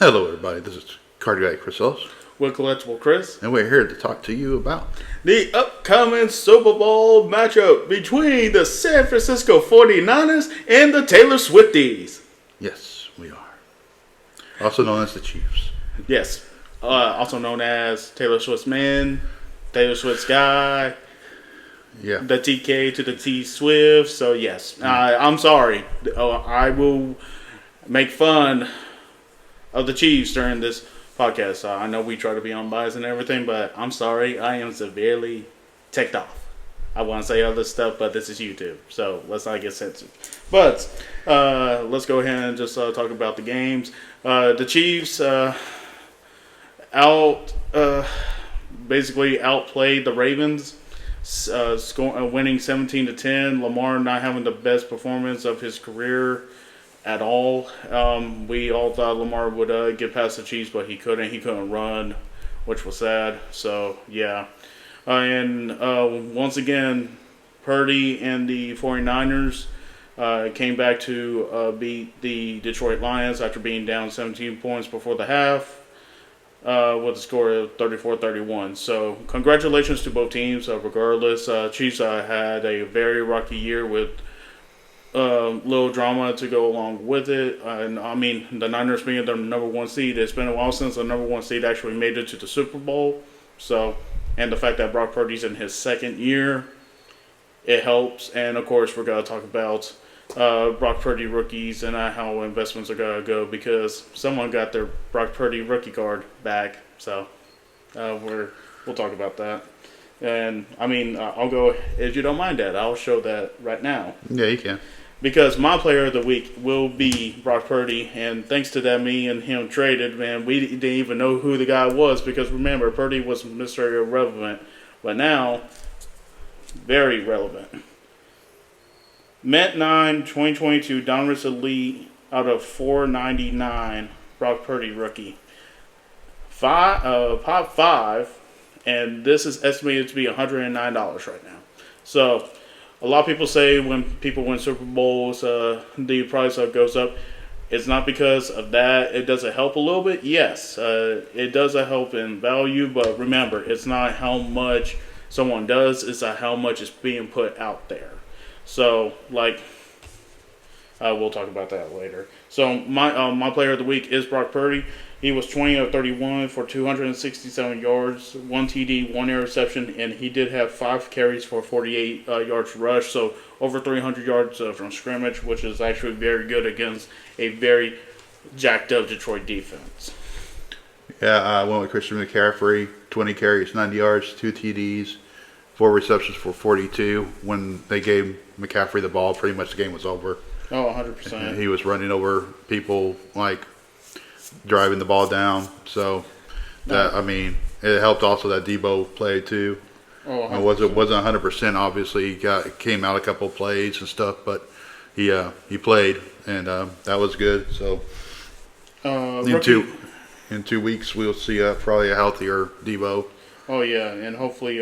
Hello, everybody. This is Cardiac Chris Ellis, with Collectible Chris. and we're here to talk to you about The upcoming Super Bowl matchup between the San Francisco 49ers and the Taylor Swifties. yes, we are, also known as the Chiefs. Yes, also known as Taylor Swift's man, Taylor Swift's guy, Yeah, the TK to the T Swift. So yes, I'm sorry. I will make fun of the Chiefs during this podcast. I know we try to be unbiased and everything, but I'm sorry. I am severely ticked off. I want to say other stuff, but this is YouTube, so let's not get censored. But let's go ahead and just talk about the games. The Chiefs basically outplayed the Ravens, winning 17-10. Lamar not having the best performance of his career at all. We all thought Lamar would get past the Chiefs, but he couldn't. He couldn't run, which was sad. So, yeah. And once again, Purdy and the 49ers came back to beat the Detroit Lions after being down 17 points before the half with a score of 34-31. So, congratulations to both teams. Regardless, Chiefs had a very rocky year with little drama to go along with it. And I mean, the Niners being the number one seed, it's been a while since the number one seed actually made it to the Super Bowl. So, and the fact that Brock Purdy's in his second year, it helps. And of course, we're going to talk about Brock Purdy rookies and how investments are going to go because someone got their Brock Purdy rookie card back. So, we'll talk about that. And I mean, I'll go, if you don't mind that, I'll show that right now. Yeah, you can. Because my player of the week will be Brock Purdy, and thanks to that, me and him traded, man, we didn't even know who the guy was because remember, Purdy was Mr. Irrelevant, but now, very relevant. Met 9, 2022, Donruss Elite out of 499, Brock Purdy rookie. Pop 5, and this is estimated to be $109 right now. So, a lot of people say when people win Super Bowls, the price goes up. It's not because of that. It doesn't help a little bit. Yes, it does help in value, but remember, it's not how much someone does. It's how much is being put out there. So, like, we'll talk about that later. So, my player of the week is Brock Purdy. He was 20 of 31 for 267 yards, 1 TD, 1 interception, and he did have 5 carries for 48 yards rush, so over 300 yards from scrimmage, which is actually very good against a very jacked up Detroit defense. Yeah, I went with Christian McCaffrey, 20 carries, 90 yards, 2 TDs, 4 receptions for 42. When they gave McCaffrey the ball, pretty much the game was over. Oh, 100%. And he was running over people, like driving the ball down. So, that I mean, it helped also that Debo played too. Oh, it wasn't 100%. Obviously, he came out a couple of plays and stuff, but he played, and that was good. So, in 2 weeks, we'll see probably a healthier Debo. Oh yeah, and hopefully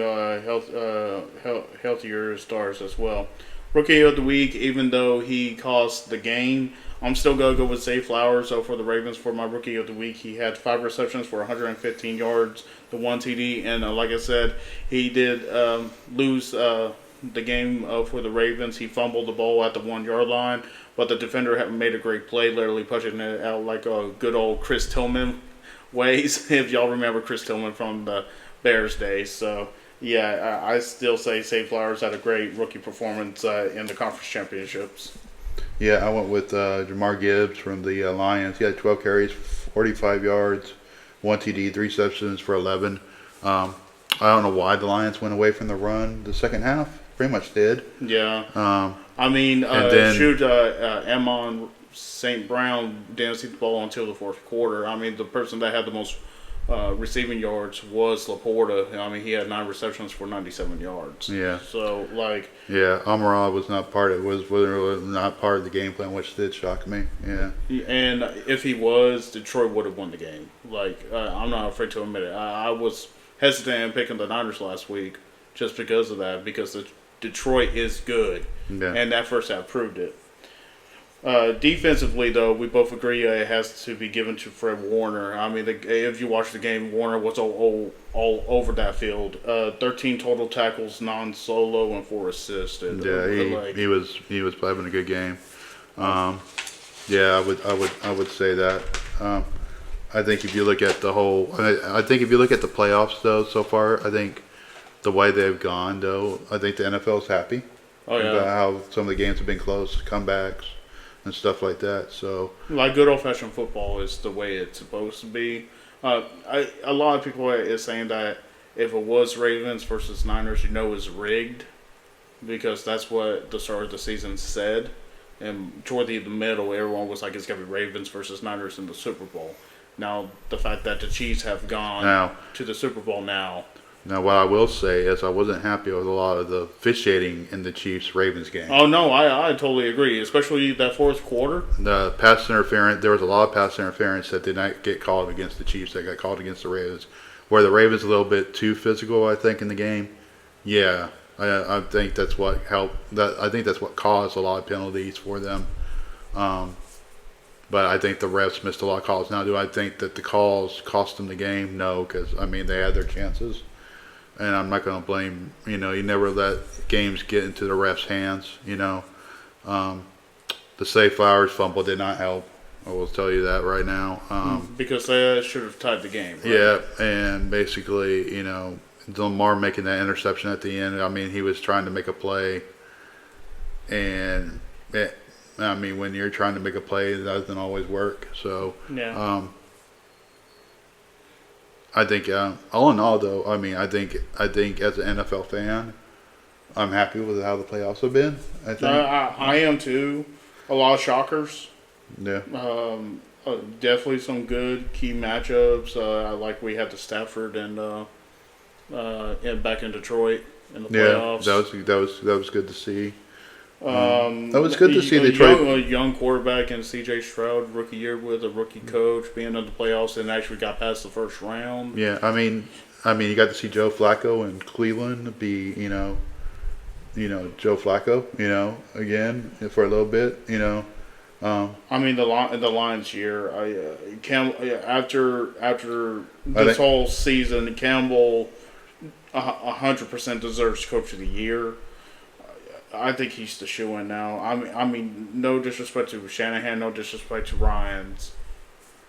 healthier stars as well. Rookie of the week, even though he cost the game, I'm still going to go with Zay Flowers. So for the Ravens, for my Rookie of the Week, he had 5 receptions for 115 yards, the 1 TD. And like I said, he did lose the game for the Ravens. He fumbled the ball at the 1-yard line, but the defender made a great play, literally pushing it out like a good old Chris Tillman ways, if y'all remember Chris Tillman from the Bears days. So, yeah, I still say Zay Flowers had a great rookie performance in the conference championships. Yeah, I went with Jamar Gibbs from the Lions. He had 12 carries, 45 yards, 1 TD, 3 receptions for 11. I don't know why the Lions went away from the run the second half. Pretty much did. Yeah. I mean, Amon St. Brown didn't see the ball until the fourth quarter. I mean, the person that had the most receiving yards was Laporta. I mean, he had 9 receptions for 97 yards. Yeah. So, like. Yeah, Amon was not part of the game plan, which did shock me. Yeah. And if he was, Detroit would have won the game. Like, I'm not afraid to admit it. I was hesitant in picking the Niners last week just because of that, because Detroit is good. Yeah. And that first half proved it. Defensively, though, we both agree it has to be given to Fred Warner. I mean, if you watch the game, Warner was all over that field. 13 total tackles, non-solo, and 4 assists. Yeah, he was having a good game. Yeah, I would say that. I think if you look at the whole, I think if you look at the playoffs though so far, I think the way they've gone though, I think the NFL's happy about how some of the games have been close, comebacks and stuff like that. So like good old fashioned football is the way it's supposed to be. A lot of people is saying that if it was Ravens versus Niners, it's rigged because that's what the start of the season said. And toward the middle, everyone was like, it's going to be Ravens versus Niners in the Super Bowl. Now, the fact that the Chiefs have gone to the Super Bowl now. Now, what I will say is I wasn't happy with a lot of the officiating in the Chiefs-Ravens game. Oh, no, I totally agree, especially that fourth quarter. The pass interference, there was a lot of pass interference that did not get called against the Chiefs that got called against the Ravens. Where the Ravens a little bit too physical, I think, in the game. Yeah, I think that's what helped. I think that's what caused a lot of penalties for them. But I think the refs missed a lot of calls. Now, do I think that the calls cost them the game? No, because, they had their chances. And I'm not going to blame, you never let games get into the refs' hands, The Say Flowers fumble did not help. I will tell you that right now. Because they should have tied the game. Right? Yeah, and basically, Lamar making that interception at the end, he was trying to make a play. And, when you're trying to make a play, it doesn't always work. So, I think, all in all, though, I think as an NFL fan, I'm happy with how the playoffs have been. I think I am too. A lot of shockers. Yeah. Definitely some good key matchups. I like we had the Stafford and back in Detroit in the playoffs. Yeah, that was good to see. That was good to see a young quarterback and C.J. Stroud, rookie year with a rookie coach, being in the playoffs and actually got past the first round. Yeah, you got to see Joe Flacco in Cleveland be, Joe Flacco, again for a little bit, the Lions year, after this whole season, Campbell 100% deserves Coach of the Year. I think he's the shoe-in now. No disrespect to Shanahan, no disrespect to Ryans.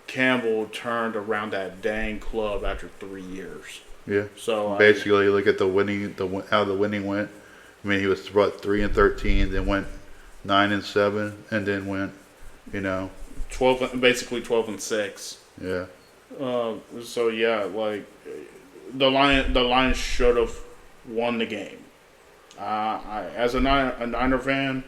Campbell turned around that dang club after 3 years. Yeah. So basically, look at how the winning went. He was 3-13, then went 9-7, and then went, 12-6. Yeah. The Lions should have won the game. As a Niner fan,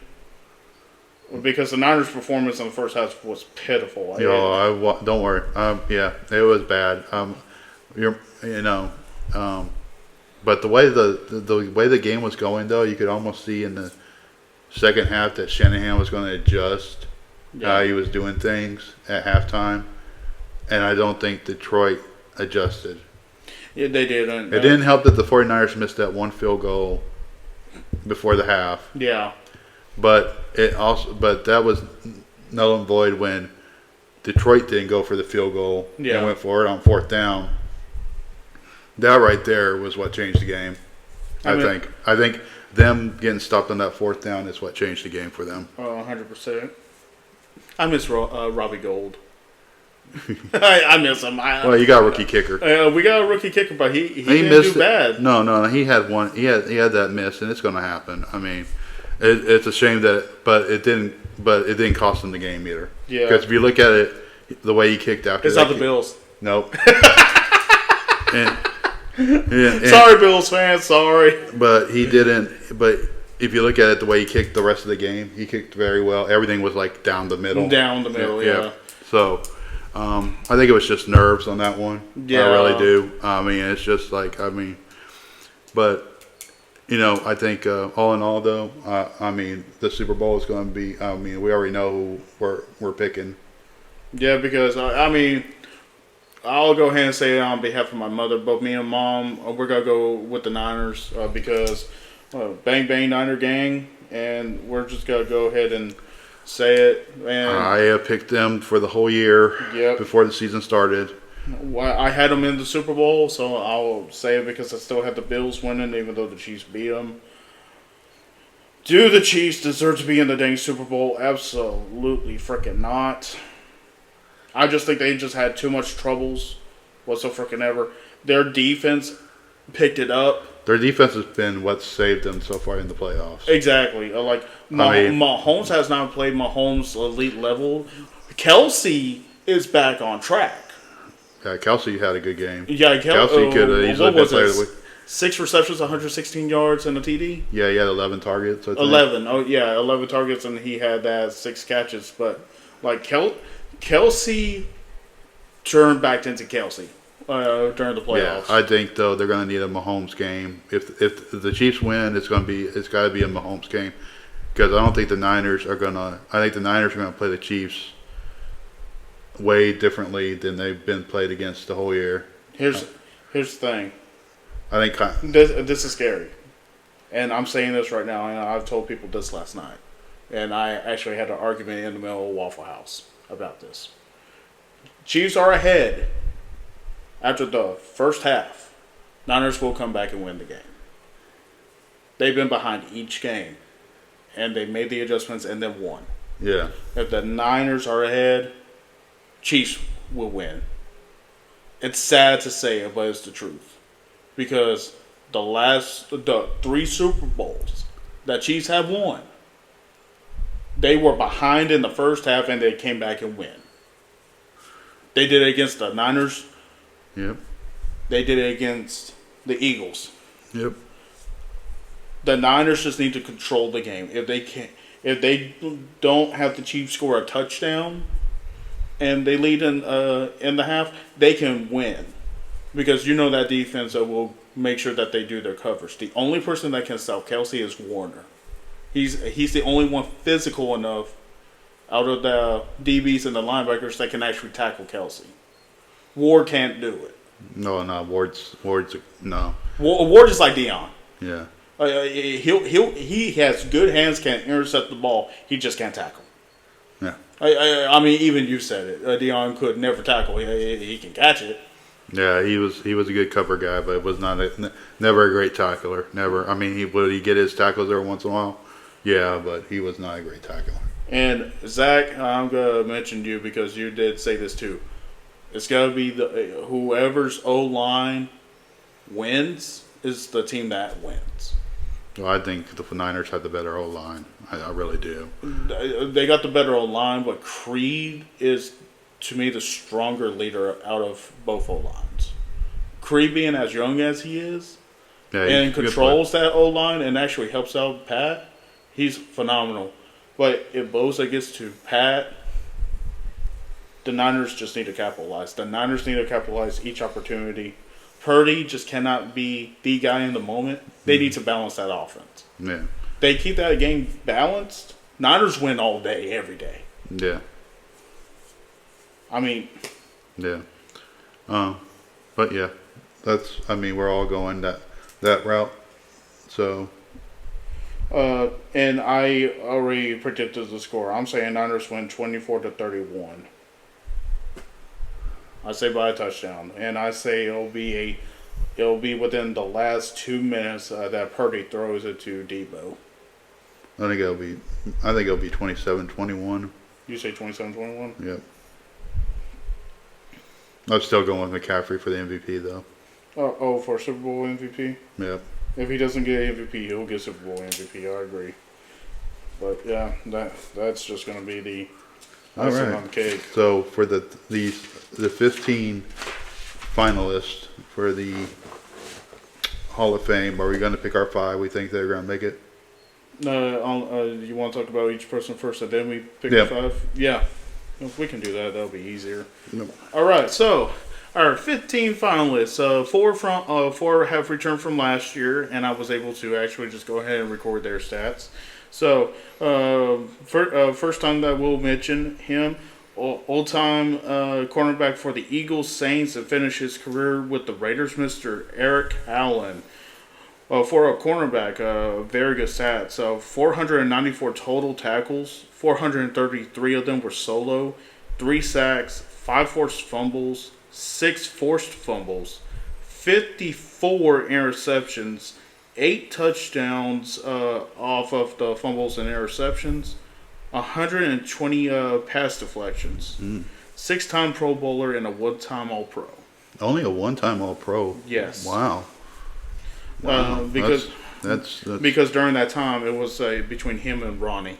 because the Niners' performance in the first half was pitiful. Don't worry. It was bad. But the way the game was going, though, you could almost see in the second half that Shanahan was going to adjust how he was doing things at halftime, and I don't think Detroit adjusted. Yeah, they didn't. It didn't help that the 49ers missed that one field goal before the half. Yeah. But that was null and void when Detroit didn't go for the field goal and went for it on fourth down. That right there was what changed the game. I think them getting stopped on that fourth down is what changed the game for them. 100%. I miss Robbie Gould. I miss him. Well, you got a rookie kicker. We got a rookie kicker, but he didn't do bad. No, he had one. He had that miss, and it's going to happen. It's a shame but it didn't cost him the game either. Yeah. Because if you look at it, the way he kicked after, it's not the Bills. Nope. Sorry, Bills fans. Sorry. But he didn't. But if you look at it, the way he kicked the rest of the game, he kicked very well. Everything was like down the middle. Down the middle, yeah. So. I think it was just nerves on that one. Yeah. I really do. It's just but I think all in all, though, the Super Bowl is going to be. We already know who we're picking. Yeah, because I'll go ahead and say it on behalf of my mother. Both me and Mom, we're gonna go with the Niners because bang bang Niner gang, and we're just gonna go ahead and Say it. And I picked them for the whole year Yep. before the season started. I had them in the Super Bowl, so I'll say it because I still had the Bills winning, even though the Chiefs beat them. Do the Chiefs deserve to be in the dang Super Bowl? Absolutely freaking not. I just think they just had too much troubles whatsoever. Their defense picked it up. Their defense has been what saved them so far in the playoffs. Exactly. Mahomes has not played Mahomes' elite level. Kelsey is back on track. Yeah, Kelsey had a good game. Yeah, Kelsey could have easily been player of the week. 6 receptions, 116 yards, and a TD? Yeah, he had 11 targets. I think. 11. Oh, yeah, 11 targets, and he had that 6 catches. But, Kelsey turned back into Kelsey during the playoffs. Yeah, I think, though, they're going to need a Mahomes game. If the Chiefs win, it's got to be a Mahomes game. Because I don't think the Niners are going to – I think the Niners are going to play the Chiefs way differently than they've been played against the whole year. Here's the thing. I think This is scary. And I'm saying this right now, and I've told people this last night. And I actually had an argument in the middle of Waffle House about this. Chiefs are ahead after the first half. Niners will come back and win the game. They've been behind each game. And they made the adjustments and then won. yeah. If the Niners are ahead, Chiefs will win. It's sad to say it, but it's the truth. Because the 3 Super Bowls that Chiefs have won, they were behind in the first half and they came back and win. They did it against the Niners. Yep. They did it against the Eagles. Yep. The Niners just need to control the game. If they don't have the Chiefs score a touchdown and they lead in the half, they can win. Because you know that defense will make sure that they do their coverage. The only person that can stop Kelsey is Warner. He's the only one physical enough out of the DBs and the linebackers that can actually tackle Kelsey. Ward can't do it. No, Ward's no. Ward is like Dion. Yeah. He has good hands, can intercept the ball. He just can't tackle. Yeah. I mean, even you said it. Dion could never tackle. He can catch it. Yeah, he was a good cover guy, but was never a great tackler. Never. I mean, would he get his tackles every once in a while? Yeah, but he was not a great tackler. And Zach, I'm gonna mention you because you did say this too. It's gotta be whoever's O-line wins is the team that wins. Well, I think the Niners had the better O-line. I really do. They got the better O-line, but Creed is, to me, the stronger leader out of both O-lines. Creed being as young as he is, and controls that O-line and actually helps out Pat, he's phenomenal. But if Bosa gets to Pat, the Niners just need to capitalize. The Niners need to capitalize each opportunity. Purdy just cannot be the guy in the moment. They need to balance that offense. Yeah. They keep that game balanced. Niners win all day, every day. Yeah. I mean. Yeah. But yeah, we're all going that route. So. And I already predicted the score. I'm saying Niners win 24-31. I say by a touchdown, and I say it'll be within the last 2 minutes that Purdy throws it to Debo. I think it'll be 27-21. You say 27-21? Yep. I'm still going with McCaffrey for the MVP though. For Super Bowl MVP? Yep. If he doesn't get MVP, he'll get Super Bowl MVP. I agree. But yeah, that's just going to be the icing on the cake. So for the 15 finalists for the Hall of Fame, are we going to pick our 5? We think they're going to make it. You want to talk about each person first, and then we pick the 5? Yeah. If we can do that, that'll be easier. No. All right, so our 15 finalists, 4 have returned from last year, and I was able to actually just go ahead and record their stats. So, first time that we'll mention him, old-time cornerback for the Eagles, Saints, and finished his career with the Raiders, Mr. Eric Allen. For a cornerback, very good stats. 494 total tackles, 433 of them were solo, 3 sacks, 5 forced fumbles, 6 forced fumbles, 54 interceptions, 8 touchdowns off of the fumbles and interceptions, 120 pass deflections, 6-time Pro Bowler, and a 1-time All-Pro. Only a one-time All-Pro. Yes. Wow. Wow. That's because during that time it was between him and Ronnie.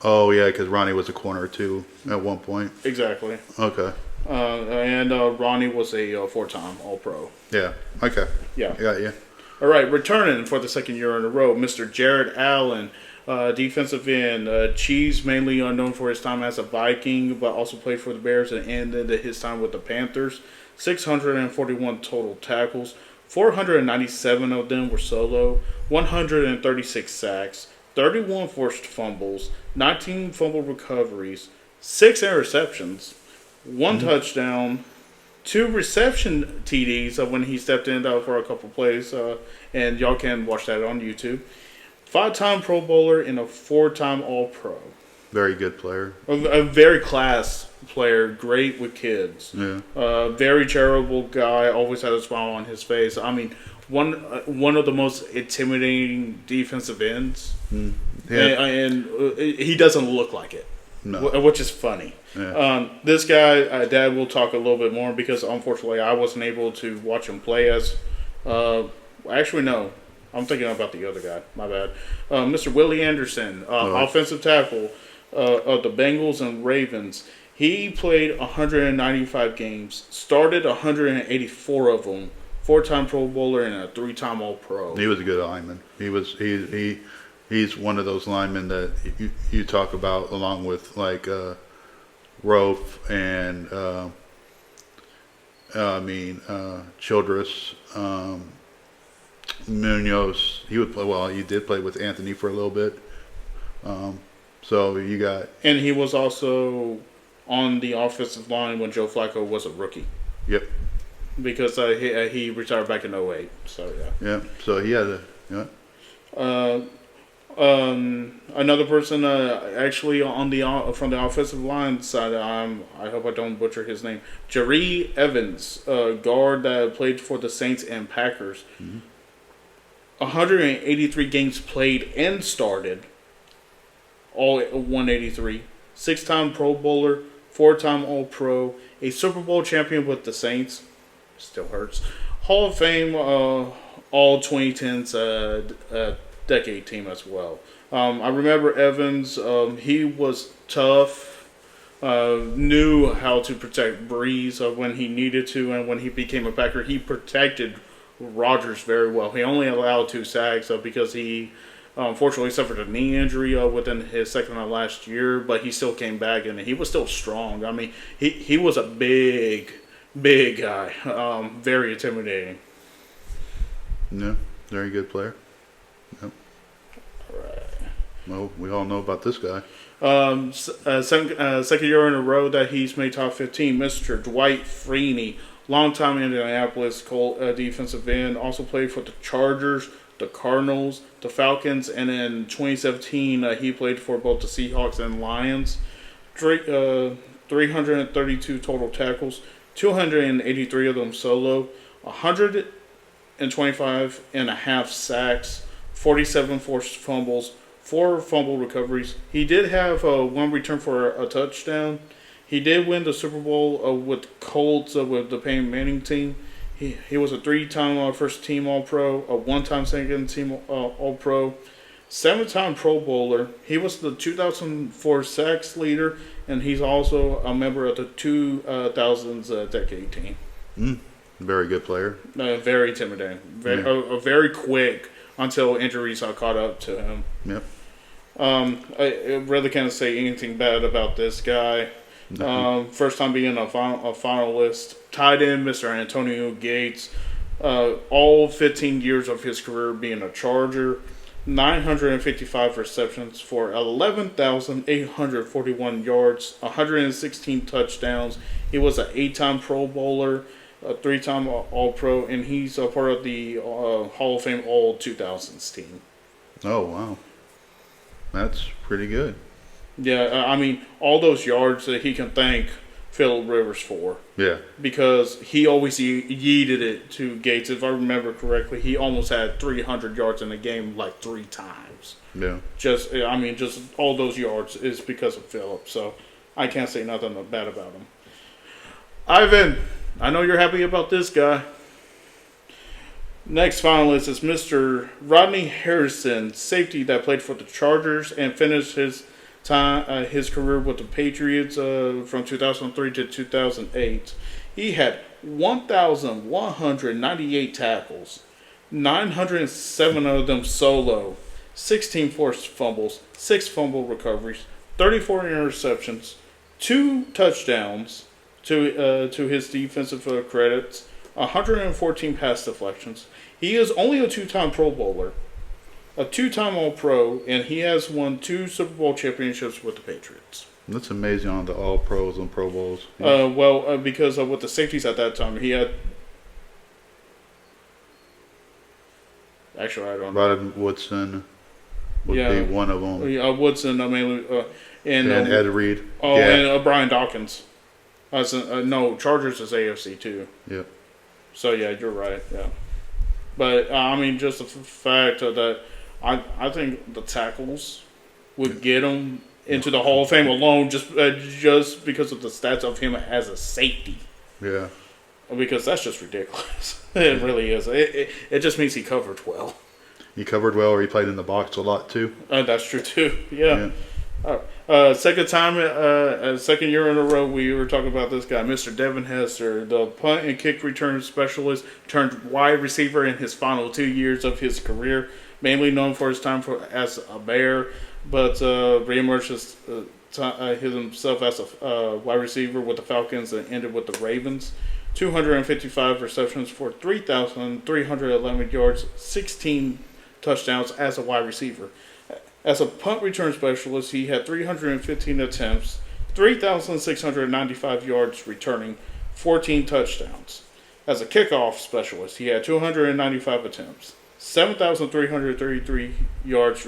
Oh yeah, because Ronnie was a corner too at one point. Exactly. Okay. And Ronnie was a 4-time All-Pro. Yeah. Okay. Yeah. Got you. All right, returning for the second year in a row, Mr. Jared Allen, defensive end. Cheese, mainly known for his time as a Viking, but also played for the Bears and ended his time with the Panthers. 641 total tackles. 497 of them were solo. 136 sacks. 31 forced fumbles. 19 fumble recoveries. 6 interceptions. 1 touchdown. 2 reception TDs when he stepped in for a couple plays, and y'all can watch that on YouTube. 5-time Pro Bowler and a 4-time All-Pro. Very good player. A very class player, great with kids. Yeah. Very charitable guy, always had a smile on his face. I mean, one of the most intimidating defensive ends, Yeah. and he doesn't look like it, No. which is funny. Yeah. This guy, Dad will talk a little bit more because unfortunately I wasn't able to watch him play as. Actually, no. I'm thinking about the other guy. My bad. Mr. Willie Anderson, offensive tackle of the Bengals and Ravens. He played 195 games, started 184 of them, 4-time Pro Bowler and a 3-time All-Pro. He was a good lineman. He's one of those linemen that you talk about along with like Rofe and Childress, Munoz. He would play well. He did play with Anthony for a little bit. So you got, and he was also on the offensive line when Joe Flacco was a rookie. Yep. Because he retired back in 2008. So yeah. Yeah. So he had a another person actually on the from the offensive line side. I hope I don't butcher his name. Jerry Evans, guard that played for the Saints and Packers. 183 games played and started. All 183. 6-time Pro Bowler, 4-time All-Pro, a Super Bowl champion with the Saints. Still hurts. Hall of Fame, all 2010s decade team as well. I remember Evans. He was tough. Knew how to protect Breeze when he needed to, and when he became a Packer, he protected Rodgers very well. He only allowed 2 sacks because he unfortunately suffered a knee injury within his second to last year, but he still came back and he was still strong. I mean, he was a big guy, very intimidating. yeah, very good player. Yep. All right. Well, we all know about this guy. Second year in a row that he's made top 15, Mr. Dwight Freeney, longtime Indianapolis Colt defensive end, also played for the Chargers, the Cardinals, the Falcons, and in 2017 he played for both the Seahawks and Lions. 332 total tackles, 283 of them solo, 125 and a half sacks, 47 forced fumbles, 4 fumble recoveries. He did have 1 return for a touchdown. He did win the Super Bowl with Colts with the Peyton Manning team. He was a 3-time first team All-Pro, a 1-time second team All-Pro, 7-time Pro Bowler. He was the 2004 sacks leader, and he's also a member of the 2000s decade team. Very good player. Very intimidating. Very quick until injuries caught up to him. Yep. I really can't say anything bad about this guy. First time being a finalist. Tight end, Mr. Antonio Gates. All 15 years of his career being a Charger. 955 receptions for 11,841 yards, 116 touchdowns. He was an 8-time Pro Bowler, a 3-time All-Pro, and he's a part of the Hall of Fame All 2000s team. Oh, wow. That's pretty good. Yeah, I mean, all those yards that he can thank Phillip Rivers for. Yeah. Because he always yeeted it to Gates. If I remember correctly, he almost had 300 yards in a game like 3 times. Yeah. Just all those yards is because of Phillip. So I can't say nothing bad about him. Ivan, I know you're happy about this guy. Next finalist is Mr. Rodney Harrison, safety that played for the Chargers and finished his career with the Patriots from 2003 to 2008. He had 1,198 tackles, 907 of them solo, 16 forced fumbles, 6 fumble recoveries, 34 interceptions, 2 touchdowns to his defensive credits, 114 pass deflections. He is only a 2-time Pro Bowler, a 2-time All-Pro, and he has won 2 Super Bowl championships with the Patriots. That's amazing on the All-Pros and Pro Bowls. Because with the safeties at that time, he had... Actually, I don't know. Rod Woodson would be one of them. Woodson, and Ed Reed. And Brian Dawkins. No, Chargers is AFC too. Yeah. So, yeah, you're right, yeah. But, just the fact that I think the tackles would get him into the Hall of Fame alone just because of the stats of him as a safety. Yeah. Because that's just ridiculous. It really is. It just means he covered well. He covered well, or he played in the box a lot, too. That's true, too. Yeah. Second year in a row we were talking about this guy, Mr. Devin Hester, the punt and kick return specialist turned wide receiver in his final 2 years of his career, mainly known for his time as a Bear, but reemerged himself as a wide receiver with the Falcons and ended with the Ravens. 255 receptions for 3,311 yards, 16 touchdowns as a wide receiver. As a punt return specialist, he had 315 attempts, 3,695 yards returning, 14 touchdowns. As a kickoff specialist, he had 295 attempts, 7,333 yards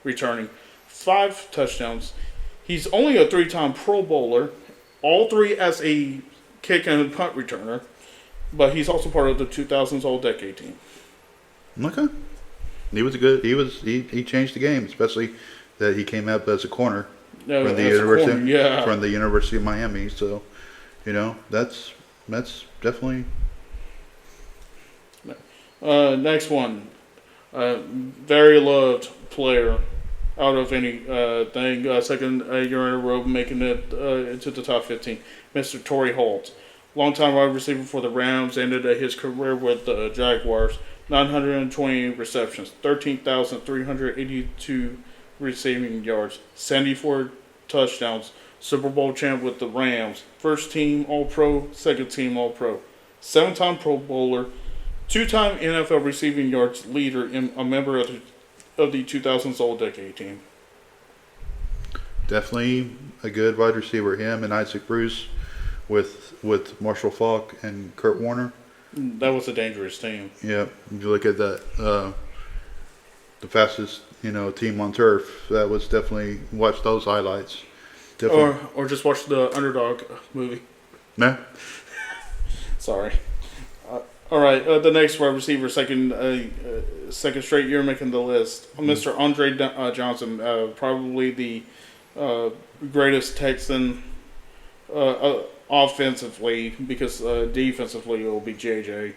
returning, 5 touchdowns. He's only a 3-time Pro Bowler, all 3 as a kick and punt returner, but he's also part of the 2000s All-Decade team. Okay. He changed the game, especially that he came up as a corner from the University of Miami. So, that's definitely. Next one, very loved player out of any thing. Second year in a row making it into the top 15, Mr. Torrey Holt, longtime wide receiver for the Rams, ended his career with the Jaguars. 920 receptions, 13,382 receiving yards, 74 touchdowns, Super Bowl champ with the Rams, first team All-Pro, second team All-Pro, 7-time Pro Bowler, 2-time NFL receiving yards leader, and a member of the 2000s All-Decade team. Definitely a good wide receiver. Him and Isaac Bruce with Marshall Faulk and Kurt Warner. That was a dangerous team. Yeah, if you look at that, the fastest team on turf. That was definitely watch those highlights. Definitely. Or just watch the Underdog movie. Nah. Sorry. All right, the next wide receiver, second straight year making the list, Mr. Andre Johnson, probably the greatest Texan. Offensively, because defensively it will be JJ.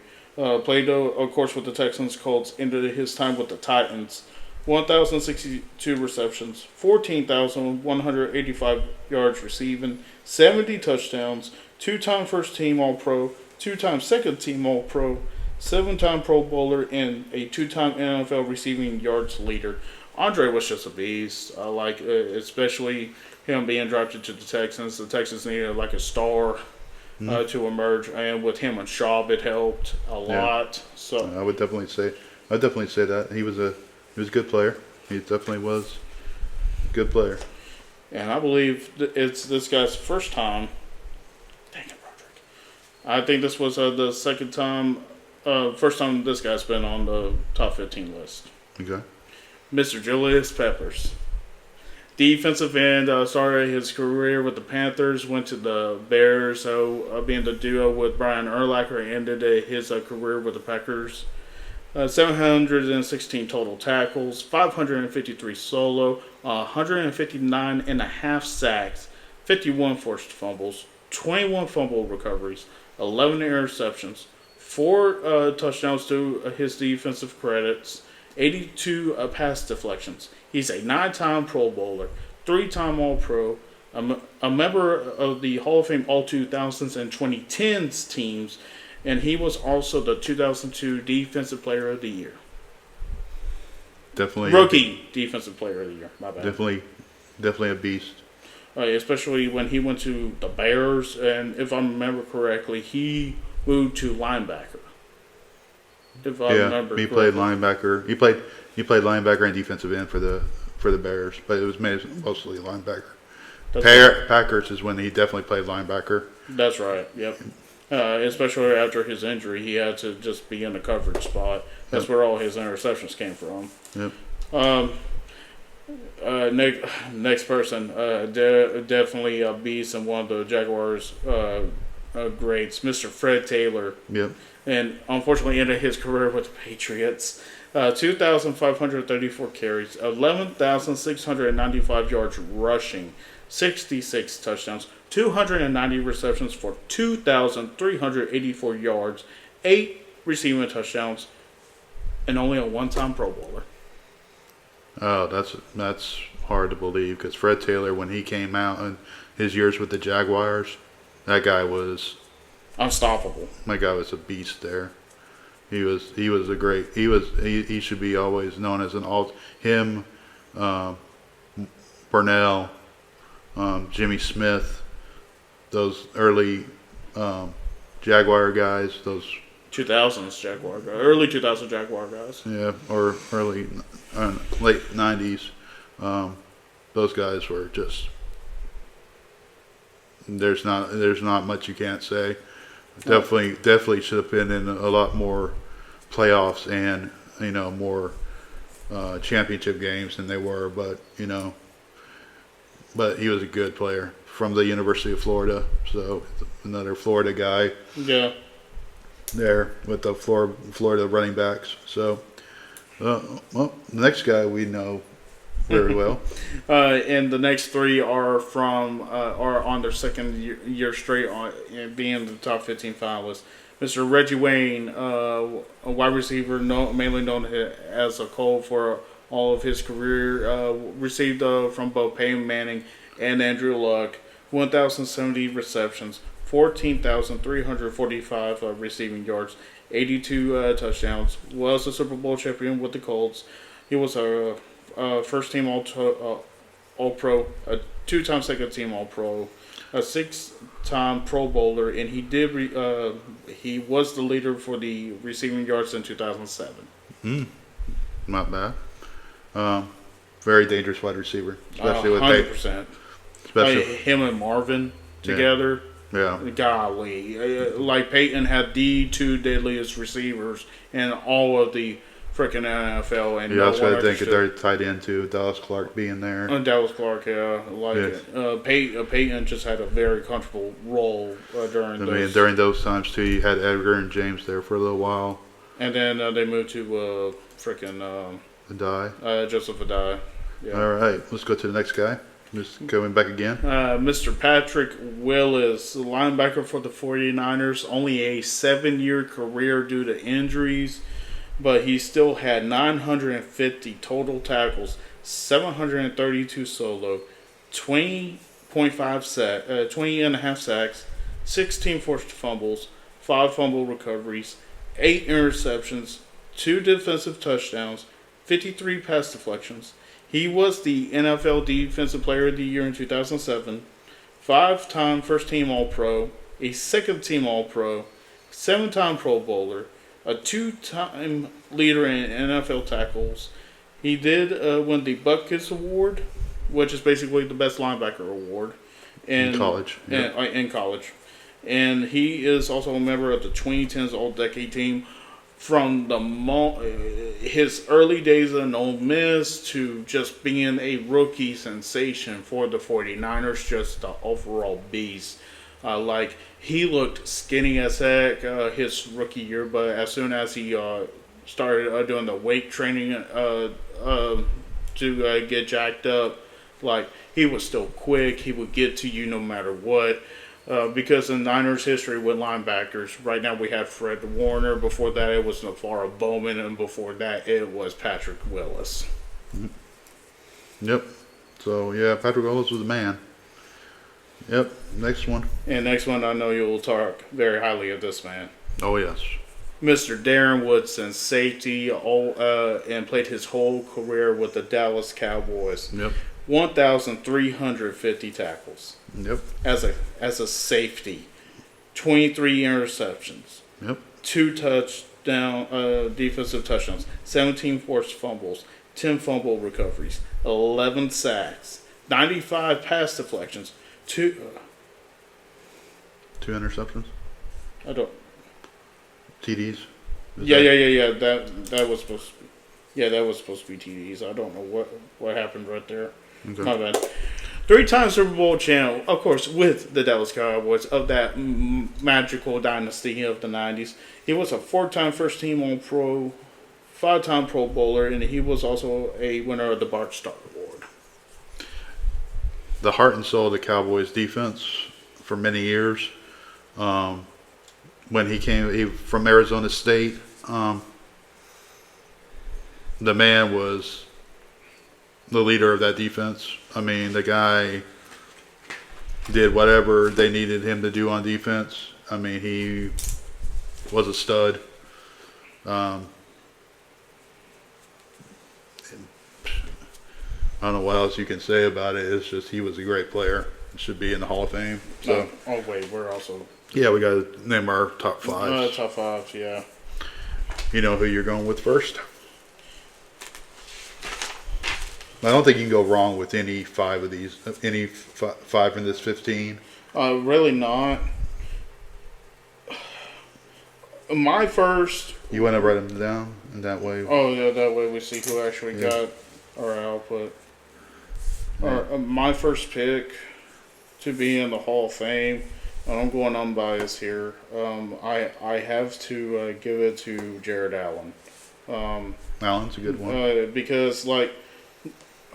Played, of course, with the Texans, Colts, ended his time with the Titans. 1,062 receptions, 14,185 yards receiving, 70 touchdowns, 2-time first team All-Pro, 2-time second team All-Pro, 7-time Pro Bowler, and a 2-time NFL receiving yards leader. Andre was just a beast, especially him being drafted to the Texans. The Texans needed like a star to emerge, and with him and Schaub, it helped a lot. So I would definitely say that he was a good player. He definitely was a good player. And I believe it's this guy's first time. Dang it, I think this was the first time this guy's been on the top 15 list. Okay. Mr. Julius Peppers. Defensive end, started his career with the Panthers, went to the Bears, so being the duo with Brian Urlacher, ended his career with the Packers. 716 total tackles, 553 solo, 159 and a half sacks, 51 forced fumbles, 21 fumble recoveries, 11 interceptions, 4 touchdowns to his defensive credits, 82 pass deflections. He's a 9-time Pro Bowler, 3-time All-Pro, a member of the Hall of Fame All-2000s and 2010s teams, and he was also the 2002 Defensive Player of the Year. Definitely. Rookie Defensive Player of the Year, my bad. Definitely a beast. Especially when he went to the Bears, and if I remember correctly, he moved to linebacker. If I remember he correctly. played linebacker. He played linebacker and defensive end for the Bears, but it was mostly linebacker. Packers is when he definitely played linebacker. That's right. Yep. Especially after his injury, he had to just be in the coverage spot. That's where all his interceptions came from. Yep. Next person, definitely a beast and one of the Jaguars' greats, Mr. Fred Taylor. Yep. And unfortunately ended his career with the Patriots. 2,534 carries, 11,695 yards rushing, 66 touchdowns, 290 receptions for 2,384 yards, 8 receiving touchdowns, and only a 1-time Pro Bowler. Oh, that's hard to believe because Fred Taylor, when he came out in his years with the Jaguars, that guy was unstoppable. My guy was a beast there. He was a great. He should be always known as an all. Him, Burnell, Jimmy Smith, those early Jaguar guys. Those 2000s Jaguar guys, early 2000 Jaguar guys. Yeah, or early, late 90s. Those guys were just. There's not much you can't say. Definitely should have been in a lot more playoffs and more championship games than they were. But he was a good player from the University of Florida. So another Florida guy. Yeah. There with the Florida running backs. So, the next guy we know very well. And the next 3 are are on their second year straight on being the top 15 finalists. Mr. Reggie Wayne, a wide receiver mainly known as a Cole for all of his career, received from both Peyton Manning and Andrew Luck 1,070 receptions, 14,345 receiving yards, 82 touchdowns. Was a Super Bowl champion with the Colts. He was a first-team All-Pro, a 2-time second-team All-Pro, a 6-time Pro Bowler, and he was the leader for the receiving yards in 2007. Not bad. Very dangerous wide receiver, especially with 100%. Especially him and Marvin together. Yeah. Golly, like Peyton had the 2 deadliest receivers in all of the freaking NFL. And you also got to think that they're tied into Dallas Clark being there. Dallas Clark, yeah, it. Peyton just had a very comfortable role during those times too. You had Edgar and James there for a little while, and then they moved to Adai. Joseph Adai. Yeah. All right, let's go to the next guy. Just coming back again. Mr. Patrick Willis, linebacker for the 49ers, only a 7-year career due to injuries. But he still had 950 total tackles, 732 solo, 20 and a half sacks, 16 forced fumbles, 5 fumble recoveries, 8 interceptions, 2 defensive touchdowns, 53 pass deflections. He was the NFL Defensive Player of the Year in 2007, 5-time first-team All-Pro, a second-team All-Pro, 7-time Pro Bowler, a 2-time leader in NFL tackles. He did win the Butkus Award, which is basically the best linebacker award in college. In college. and he is also a member of the 2010s All-Decade Team. From his early days in Ole Miss to just being a rookie sensation for the 49ers, just the overall beast. He looked skinny as heck his rookie year, but as soon as he started doing the weight training to get jacked up, he was still quick. He would get to you no matter what. Because in Niners history with linebackers, right now we have Fred Warner. Before that, it was Navarro Bowman, and before that, it was Patrick Willis. Yep. So yeah, Patrick Willis was the man. Yep. Next one. And next one, I know you will talk very highly of this man. Oh yes. Mr. Darren Woodson, safety, and played his whole career with the Dallas Cowboys. Yep. 1,350 tackles. Yep. As a safety, 23 interceptions. Yep. 2 touchdown defensive touchdowns, 17 forced fumbles, 10 fumble recoveries, 11 sacks, 95 pass deflections, 2 interceptions. I don't. TDs. Yeah. That was supposed to be. Yeah, that was supposed to be TDs. I don't know what happened right there. Okay. My bad. 3-time Super Bowl champ, of course, with the Dallas Cowboys of that magical dynasty of the 90s. He was a 4-time first team All-Pro, 5-time Pro Bowler, and he was also a winner of the Bart Starr Award. The heart and soul of the Cowboys defense for many years. When he came from Arizona State, the man was the leader of that defense. I mean, the guy did whatever they needed him to do on defense. I mean, he was a stud. I don't know what else you can say about it. It's just he was a great player. Should be in the Hall of Fame. So. Oh wait, we're also. Yeah, we got to name our top 5. Top 5, yeah. You know who you're going with first? I don't think you can go wrong with any 5 of these. Any 5 in this 15. Really not. My first. You want to write them down in that way? Oh yeah, that way we see who actually got our output. Yeah. My first pick to be in the Hall of Fame. I'm going unbiased here. I have to give it to Jared Allen. Allen's a good one. Because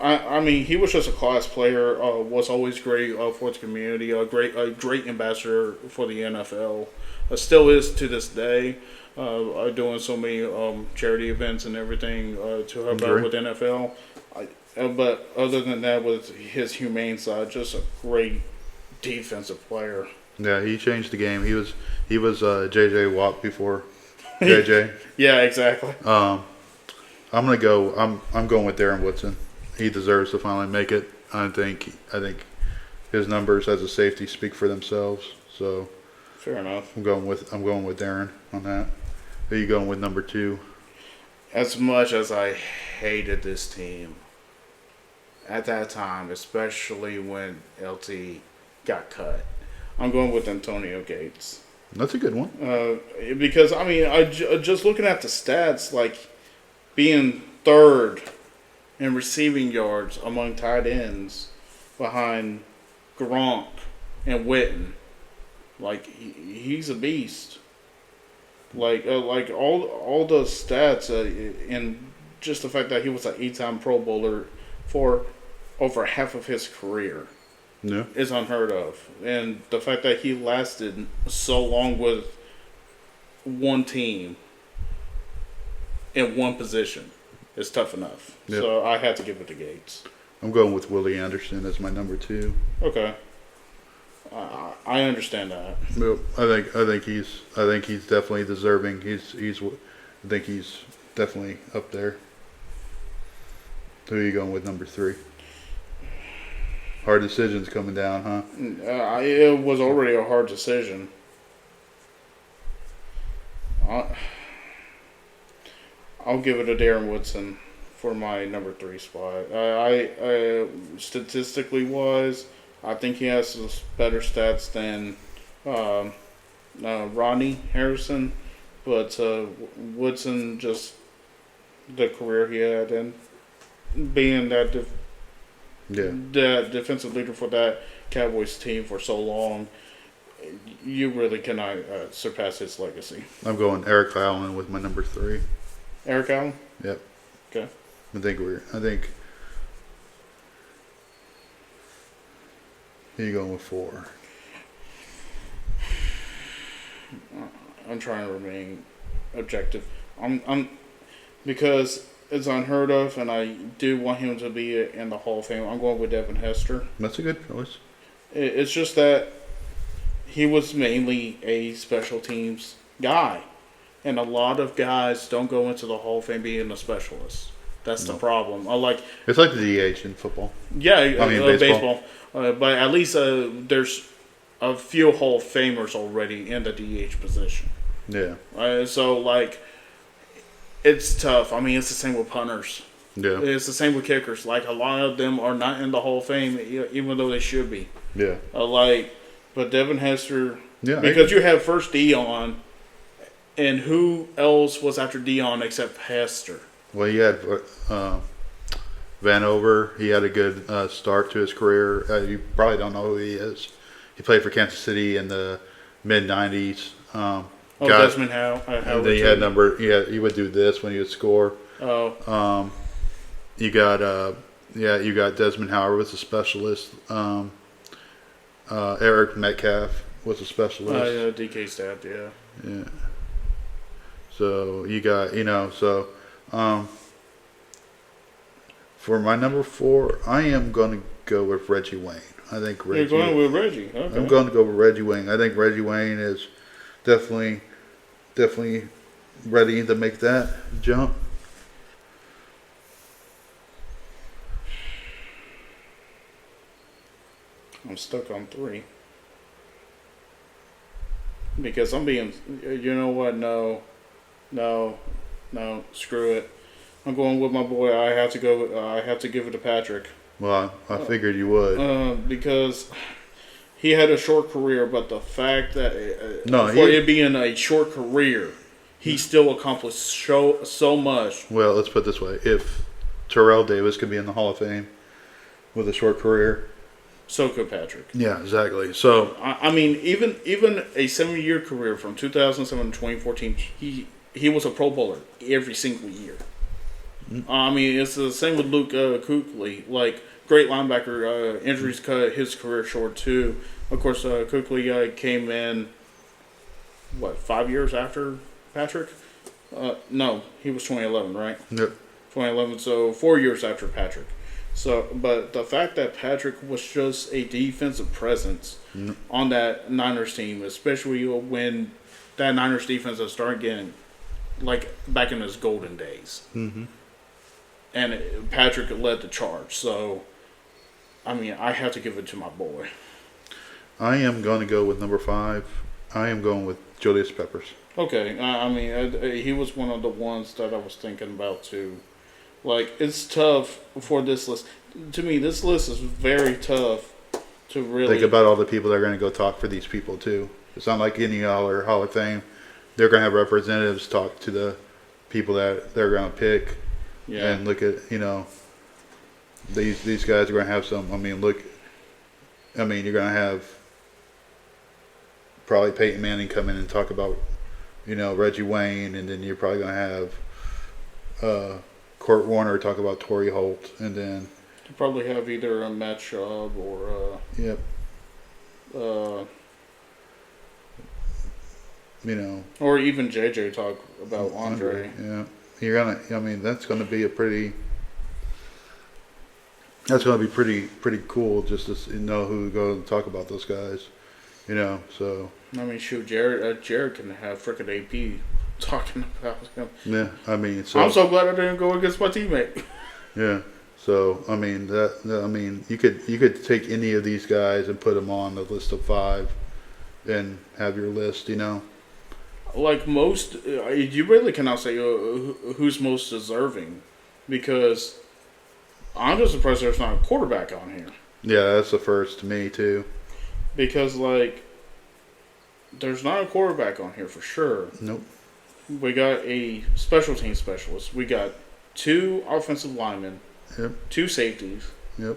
I mean, he was just a class player. Was always great for the community. A great ambassador for the NFL. Still is to this day. Doing so many charity events and everything to help out with NFL. But other than that, with his humane side, just a great defensive player. Yeah, he changed the game. He was J.J. Watt before J.J. Yeah, exactly. I'm going with Darren Woodson. He deserves to finally make it. I think his numbers as a safety speak for themselves. So fair enough. I'm going with Darren on that. Who are you going with number 2? As much as I hated this team at that time, especially when LT got cut, I'm going with Antonio Gates. That's a good one. Because I mean, just looking at the stats, being 3rd in receiving yards among tight ends behind Gronk and Witten, he's a beast. All those stats, and just the fact that he was an 8-time Pro Bowler for over half of his career. Yeah. Is unheard of. And the fact that he lasted so long with one team in one position is tough enough. Yep. So I had to give it to Gates. I'm going with Willie Anderson as my number 2. Okay. I understand that. Well, I think he's definitely deserving. I think he's definitely up there. Who are you going with number 3? Hard decisions coming down, huh? It was already a hard decision. I'll give it to Darren Woodson for my number 3 spot. I statistically wise, I think he has better stats than Rodney Harrison, but Woodson just the career he had and being that defensive leader for that Cowboys team for so long, you really cannot surpass his legacy. I'm going Eric Allen with my number 3. Eric Allen? Yep. Okay. I think who you going with 4? I'm trying to remain objective. I'm because it's unheard of, and I do want him to be in the Hall of Fame. I'm going with Devin Hester. That's a good choice. It's just that he was mainly a special teams guy, and a lot of guys don't go into the Hall of Fame being a specialist. That's the problem. It's like the DH in football. Yeah, I mean baseball. But at least there's a few Hall of Famers already in the DH position. Yeah. So it's tough. I mean, it's the same with punters. Yeah. It's the same with kickers. Like, a lot of them are not in the Hall of Fame, even though they should be. Yeah. But Devin Hester, yeah, because you have first Dion, and who else was after Dion except Hester? Well, you had Vanover. He had a good start to his career. You probably don't know who he is. He played for Kansas City in the mid '90s. Desmond Howard. He had number. Yeah, he would do this when he would score. Oh. You got you got Desmond Howard was a specialist. Eric Metcalf was a specialist. Yeah, DK's dad. Yeah. Yeah. So you got for my number 4, I am going to go with Reggie Wayne. I think Reggie. You're going with Reggie. Okay. I'm going to go with Reggie Wayne. I think Reggie Wayne is definitely ready to make that jump. I'm stuck on 3. Because I'm being, you know what? No, screw it. I'm going with my boy. I have to give it to Patrick. Well, I figured you would. Because he had a short career, but the fact that it being a short career, he still accomplished so much. Well, let's put it this way: if Terrell Davis could be in the Hall of Fame with a short career, so could Patrick. Yeah, exactly. So I mean, even a 7-year career from 2007 to 2014, he was a Pro Bowler every single year. Mm-hmm. I mean, it's the same with Luke Kuechly. Great linebacker. Injuries cut his career short too. Of course, Kuechly came in 5 years after Patrick? No, he was 2011, right? Yep. 2011. So 4 years after Patrick. So, but the fact that Patrick was just a defensive presence on that Niners team, especially when that Niners defense is starting getting back in his golden days, and Patrick led the charge. So, I mean, I have to give it to my boy. I am going to go with number 5. I am going with Julius Peppers. Okay, I mean, he was one of the ones that I was thinking about too. It's tough for this list. To me, this list is very tough to really think about all the people that are going to go talk for these people too. It's not like any Hall of Fame. They're going to have representatives talk to the people that they're going to pick. Yeah. And look at these guys are going to have some. I mean, you're going to have probably Peyton Manning come in and talk about Reggie Wayne, and then you're probably going to have Kurt Warner talk about Torrey Holt, and then you probably have either a Matt Schaub or yep. Or even JJ talk about Andre. Yeah, you're gonna. I mean, that's gonna be That's gonna be pretty cool just to know who to go and talk about those guys. So. I mean, shoot, Jared can have frickin' AP talking about him. Yeah, I mean, I'm so glad I didn't go against my teammate. Yeah, so I mean, you could take any of these guys and put them on the list of 5, and have your list. Most, you really cannot say who's most deserving, because I'm just surprised there's not a quarterback on here. Yeah, that's the first to me too. Because There's not a quarterback on here for sure. Nope. We got a special team specialist. We got 2 offensive linemen. Yep. 2 safeties. Yep.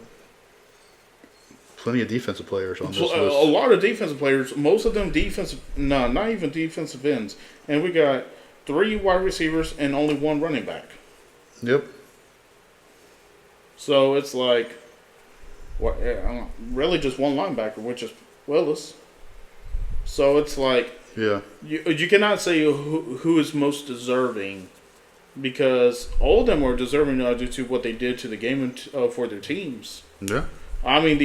Plenty of defensive players on this list. A lot of defensive players. Most of them defensive. No, not even defensive ends. And we got 3 wide receivers and only 1 running back. Yep. So it's like, really just 1 linebacker, which is Willis. So it's like, Yeah. you cannot say who is most deserving, because all of them are deserving due to what they did to the game and for their teams. Yeah. I mean,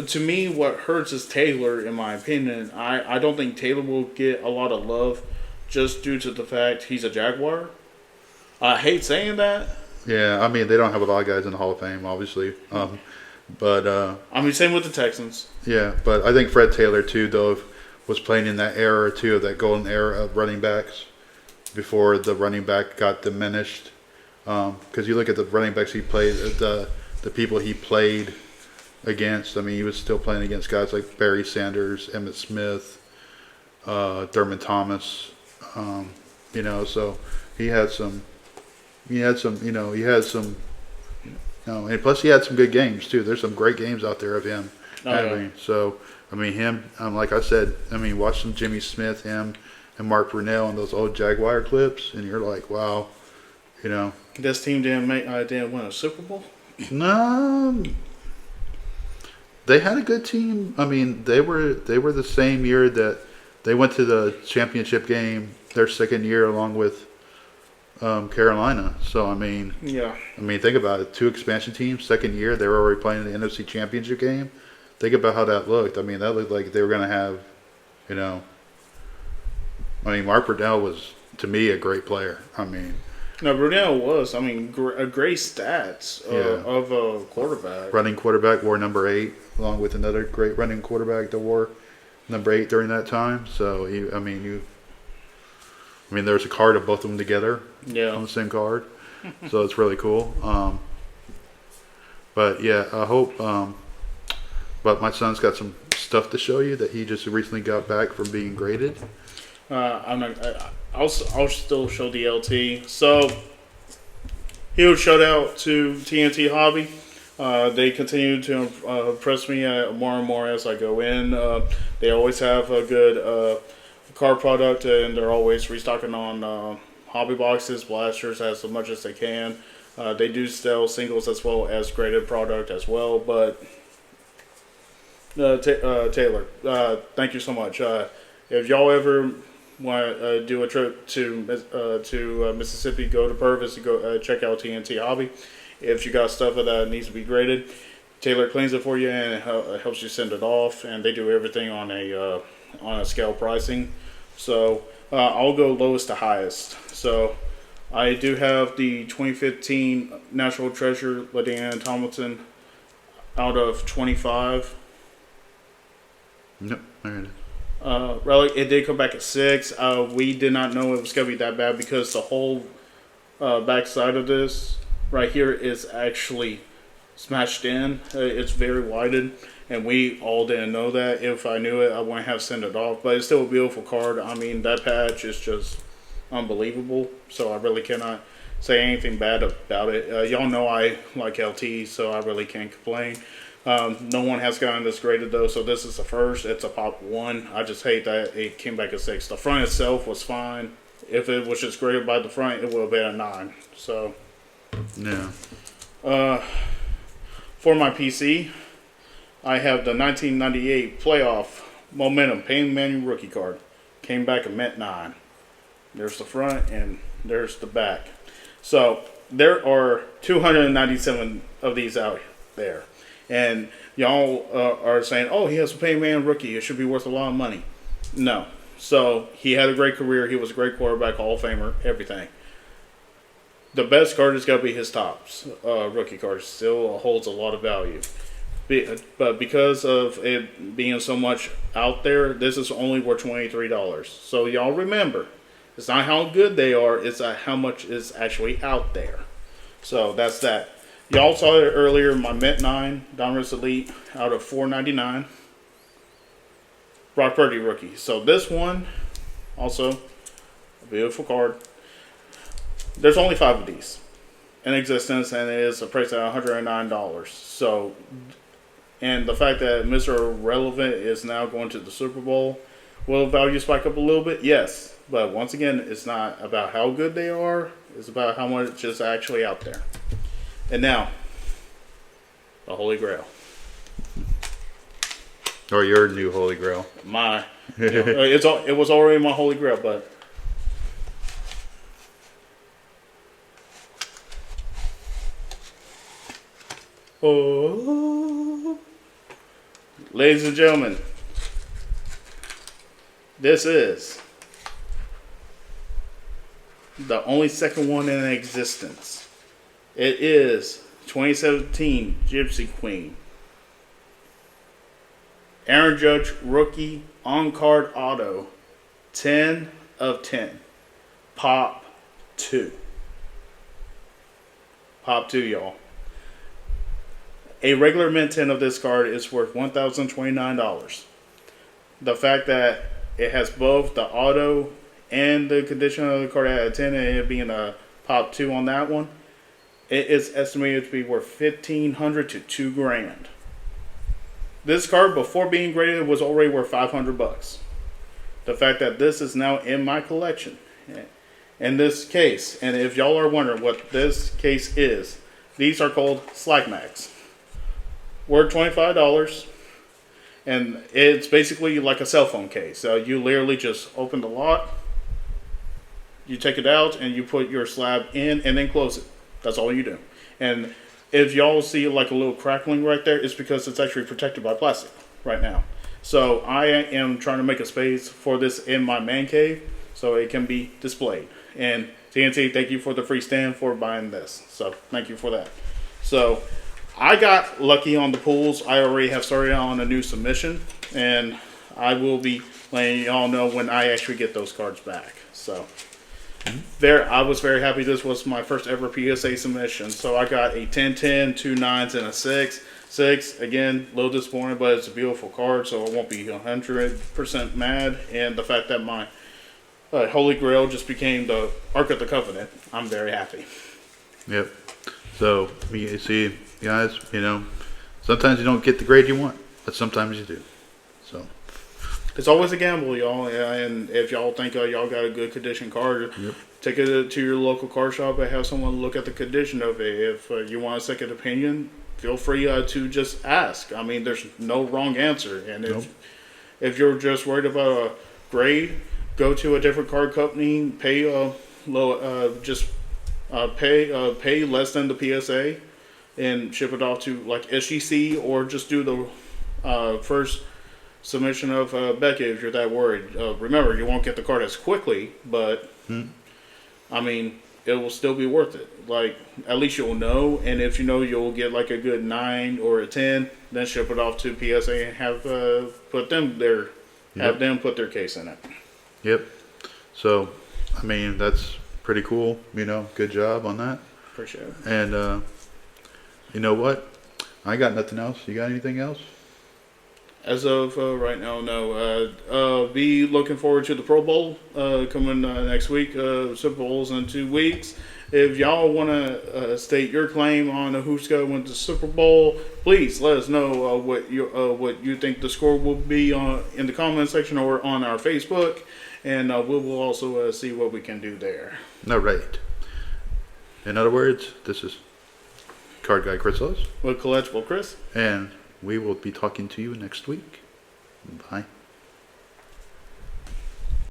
to me, what hurts is Taylor, in my opinion. I don't think Taylor will get a lot of love just due to the fact he's a Jaguar. I hate saying that. Yeah. I mean, they don't have a lot of guys in the Hall of Fame, obviously. But I mean, same with the Texans. yeah. But I think Fred Taylor too, though, was playing in that era too, of that golden era of running backs, before the running back got diminished. Because you look at the running backs he played, the people he played against. I mean, he was still playing against guys like Barry Sanders, Emmitt Smith, Thurman Thomas. So he had some. And plus he had some good games too. There's some great games out there of him. Him. Like I said, watch some Jimmy Smith, him, and Mark Brunell on those old Jaguar clips, and you're like, wow, This team didn't win a Super Bowl. No, they had a good team. I mean, they were the same year that they went to the championship game their second year along with Carolina. So Yeah. think about it. 2 expansion teams, second year they were already playing the NFC Championship game. Think about how that looked. That looked like they were going to have, Mark Brunell was, to me, a great player. No, Brunell was. Great stats of a quarterback. Running quarterback, wore number 8, along with another great running quarterback that wore number 8 during that time. So, there's a card of both of them together on the same card. So it's really cool. But yeah, I hope. But my son's got some stuff to show you that he just recently got back from being graded. I'll still show the LT. So, huge shout out to TNT Hobby. They continue to impress me more and more as I go in. They always have a good car product, and they're always restocking on hobby boxes, blasters, as much as they can. They do sell singles as well as graded product as well. But Taylor, thank you so much. If y'all ever want to do a trip to Mississippi, go to Purvis and go check out TNT Hobby. If you got stuff that needs to be graded, Taylor cleans it for you and it helps you send it off. And they do everything on a scale pricing. So I'll go lowest to highest. So I do have the 2015 National Treasure LaDainian Tomlinson out of 25. Yep, there it is. Relic, it did come back at 6. We did not know it was going to be that bad because the whole back side of this right here is actually smashed in. It's very widened, and we all didn't know that. If I knew it, I wouldn't have sent it off. But it's still a beautiful card. That patch is just unbelievable. So I really cannot say anything bad about it. Y'all know I like LT, so I really can't complain. No one has gotten this graded though, so this is the first. It's a pop 1. I just hate that it came back at 6. The front itself was fine. If it was just graded by the front, it would have been a 9. So, yeah. For my PC, I have the 1998 playoff momentum Payne Manning rookie card. Came back a mint 9. There's the front and there's the back. So there are 297 of these out there. And y'all are saying, oh, he has a Payne Manning rookie. It should be worth a lot of money. No. So he had a great career. He was a great quarterback, Hall of Famer, everything. The best card has got to be his Topps rookie card. Still holds a lot of value. But because of it being so much out there, this is only worth $23. So y'all remember, it's not how good they are, it's how much is actually out there. So that's that. Y'all saw it earlier, my Mint 9 Donruss Elite out of $4.99. Brock Purdy rookie. So this one, also a beautiful card. There's only 5 of these in existence, and it is priced at $109. So, and the fact that Mr. Relevant is now going to the Super Bowl, will value spike up a little bit? Yes. But once again, it's not about how good they are. It's about how much is actually out there. And now, the Holy Grail. Or your new Holy Grail. My, it was already my Holy Grail, but oh, ladies and gentlemen, this is the only second one in existence. It is 2017 Gypsy Queen. Aaron Judge rookie on-card auto. 10 of 10. Pop 2. Pop 2, y'all. A regular mint 10 of this card is worth $1,029. The fact that it has both the auto and the condition of the card at a 10 and it being a pop 2 on that one, it is estimated to be worth $1,500 to $2,000. This card, before being graded, was already worth $500. The fact that this is now in my collection, in this case, and if y'all are wondering what this case is, these are called Slag Mags. Worth $25, and it's basically like a cell phone case. So you literally just open the lock, you take it out, and you put your slab in, and then close it. That's all you do. And if y'all see like a little crackling right there, it's because it's actually protected by plastic right now. So I am trying to make a space for this in my man cave so it can be displayed. And TNT, thank you for the free stand for buying this. So thank you for that. So I got lucky on the pools. I already have started on a new submission, and I will be letting y'all know when I actually get those cards back. So I was very happy. This was my first ever PSA submission. So I got a 10-10, 2 9s, and a 6. 6, again, a little disappointed, but it's a beautiful card, so I won't be 100% mad. And the fact that my Holy Grail just became the Ark of the Covenant, I'm very happy. Yep. So, you see, guys, you know, sometimes you don't get the grade you want, but sometimes you do. So it's always a gamble, y'all. And if y'all think y'all got a good condition card, take it to your local car shop and have someone look at the condition of it. If you want a second opinion, feel free to just ask. I mean, there's no wrong answer. And if you're just worried about a grade, go to a different card company, pay pay less than the PSA, and ship it off to like SGC, or just do the first submission of Beckett if you're that worried. Remember, you won't get the card as quickly, but I mean, it will still be worth it. Like, at least you'll know, and if you know you'll get like a good 9 or a 10, then ship it off to PSA and have them put their case in it. Yep. So, I mean, that's pretty cool. You know, good job on that. Appreciate it. And you know what? I got nothing else. You got anything else? As of right now, no. Be looking forward to the Pro Bowl coming next week. Super Bowl's in 2 weeks. If y'all want to state your claim on who's going to win the Super Bowl, please let us know what you think the score will be in the comment section or on our Facebook, and we will also see what we can do there. All right. In other words, this is Card Guy Chris Lewis With Collectible Chris. and we will be talking to you next week. Bye.